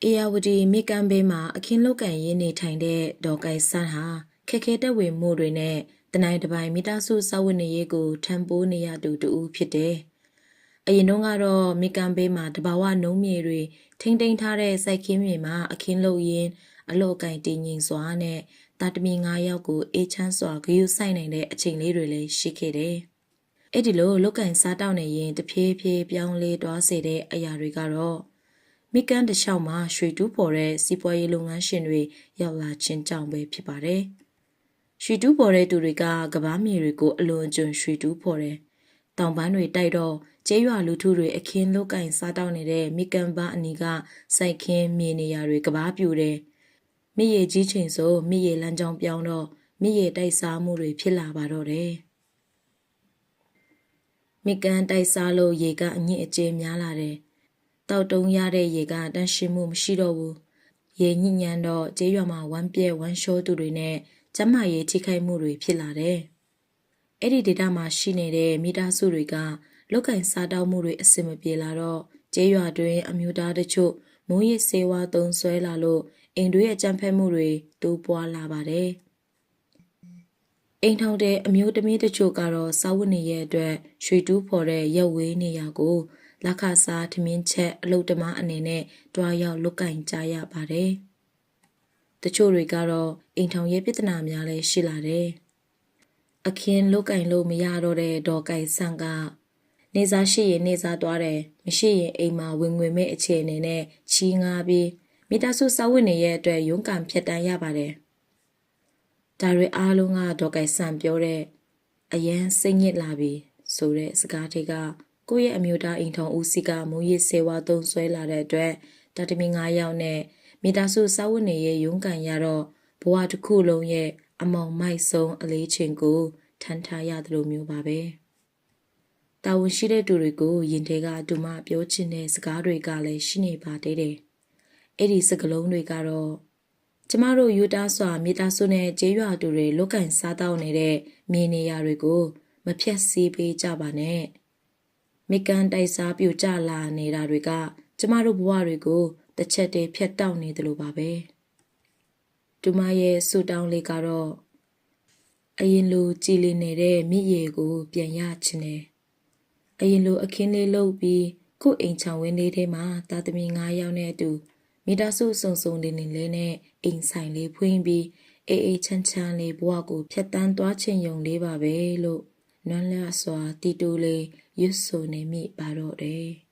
အေယာဝတီမိကမ်းဘေးမှာအခင်းလုတ်ကန်ရင်းနေထိုင်တဲ့ဒေါ်ကိုင်ဆန်းဟာခက်ခဲတက်ဝင်မှုတွေနဲ့တနိုင်တစ်ပိုင်းမိသားစုစောင့်ဝတ်နေရေးကိုထမ်းပိုးနေရသူတူဖြစ်တယ်။အရင်တုန်းကတော့မိကမ်းဘေးမှာတဘာဝနှုံးမြေတွေထိမ့်သိမ်းထားတဲ့စိုက်ခင်းမြေမှာအခင်းလုတ်ရင်းအလော့ကင်တည်ငြိမ်စွာနဲ့တာတမီ9ယောက်ကိုအေးချမ်းစွာဂရုစိုက်နိုင်တဲ့အချိန်လေးတွေလည်းရှိခဲ့တယ်။အဲ့ဒီလိုလုတ်ကန်စားတောက်နေရင်တဖြည်းဖြည်းပြောင်းလဲသွားစေတဲ့အရာတွေကတော့မိကန်တလျှောက်မှာရွှေတူးပေါ်တဲ့စီးပွားရေးလုပ်ငန်းရှင်တွေရောက်လာခြင်းကြောင့်ပဲဖြစ်ပါတယ်။ရွှေတူးပေါ်တဲ့သူတွေကကဘာမြေတွေကိုအလွန်အကျွံရွှေတူးပေါ်တယ်။တောင်ပန်းတွေတိုက်တော့ကျေးရွာလူထုတွေအခင်းလုတ်ကင်စားတောက်နေတဲ့မိကန်ပန်းအနီးကစိုက်ခင်းမြေနေရာတွေကဘာပြူတယ်။မြစ်ရည်ကြီးချိန်ဆိုမြစ်ရည်လမ်းကြောင်းပြောင်းတော့မြစ်ရည်တိုက်စားမှုတွေဖြစ်လာပါတော့တယ်။မိကန်တိုက်စားလို့ရေကအညစ်အကြေးများလာတယ်။တောက်တုံးရတဲ့ရေကတန့်ရှင်းမှုမရှိတော့ဘူး။ရေညစ်ညမ်းတော့ကျေးရွာမှာဝမ်းပြဲဝမ်းလျှောသူတွေနဲ့ကျန်းမာရေးထိခိုက်မှုတွေဖြစ်လာတယ်။အဲ့ဒီဒေတာမှာရှိနေတဲ့မိသားစုတွေကလောက်ကင်စားတောက်မှုတွေအဆင်မပြေလာတော့ကျေးရွာတွင်အမျိုးသားတချို့မိုးရစ်ဆေးဝါးသုံးဆွဲလာလို့အိမ်တွေအကြမ်းဖက်မှုတွေတိုးပွားလာပါတယ်။အိမ်ထောင်တဲ့အမျိုးသမီးတချို့ကတော့စားဝတ်နေရဲ့အတွက်ရွှေတူးဖော်တဲ့ရက်ဝေးနေရာကိုလက်ခစားထမင်းချက်အလုတ်တမအနေနဲ့တွားရောက်လုတ်ကင်ကြရပါတယ်။တချို့တွေကတော့အိမ်ထောင်ရဲ့ပြဿနာများလည်းရှိလာတယ်။အခင်းလုတ်ကင်လို့မရတော့တဲ့ဒေါ်ကိုင်ဆန်းကနေစားရှိရင်နေစားသွားတယ်မရှိရင်အိမ်မှာဝင်ငွေမဲ့အခြေအနေနဲ့ချီးငားပြီးမိသားစုစောင့်ဝတ်နေရဲ့အတွက်ရုန်းကန်ဖြတ်တန်းရပါတယ်။ဒါတွေအားလုံးကဒေါ်ကိုင်ဆန်းပြောတဲ့အရန်စိတ်ညစ်လာပြီဆိုတဲ့စကားတွေကကိုယ့်ရဲ့အမျိုးသားအိမ်ထောင်ဦးစီးကမိုးရစ်ဆေးဝါးသုံးဆွဲလာတဲ့အတွက်တာတမီ9ယောက်နဲ့မိသားစုစောင့်ဝတ်နေရဲ့ရုန်းကန်ရတော့ဘဝတစ်ခုလုံးရဲ့အမောင်မိုက်ဆုံးအလေးချိန်ကိုထမ်းထားရတယ်လို့မျိုးပါပဲ။တာဝန်ရှိတဲ့သူတွေကိုရင်ထဲကတူမပြောချင်တဲ့စကားတွေကလည်းရှိနေပါသေးတယ်။အဲ့ဒီစကားလုံးတွေကတော့ကျမတို့ယူတားစွာမိသားစုနဲ့ကျေးရွာသူတွေလုတ်ကင်စားတောက်နေတဲ့မြေနေရာတွေကိုမဖြတ်စည်းပေးကြပါနဲ့။မိကန်တိုက်စားပြူကျလာနေတာတွေကကျမတို့ဘဝတွေကိုတစ်ချက်တည်းဖြတ်တောက်နေတယ်လို့ပါပဲ။တူမရဲ့ဆူတောင်းလေးကတော့အရင်လိုကြည်လင်နေတဲ့မြစ်ရေကိုပြန်ရချင်တယ်။အရင်လိုအခင်းလေးလုပ်ပြီးခုအိမ်ချောင်ဝင်းလေးထဲမှာတာသမီ9ယောက်နဲ့အတူမိသားစုစုံစုံလေးနဲ့အိမ်ဆိုင်လေးဖွင့်ပြီးအေးအေးချမ်းချမ်းလေးဘဝကိုဖြတ်တန်းသွားချင်ရုံလေးပါပဲလို့နွမ်းလျစွာတီတူလေးရွတ်ဆိုနေမိပါတော့တယ်။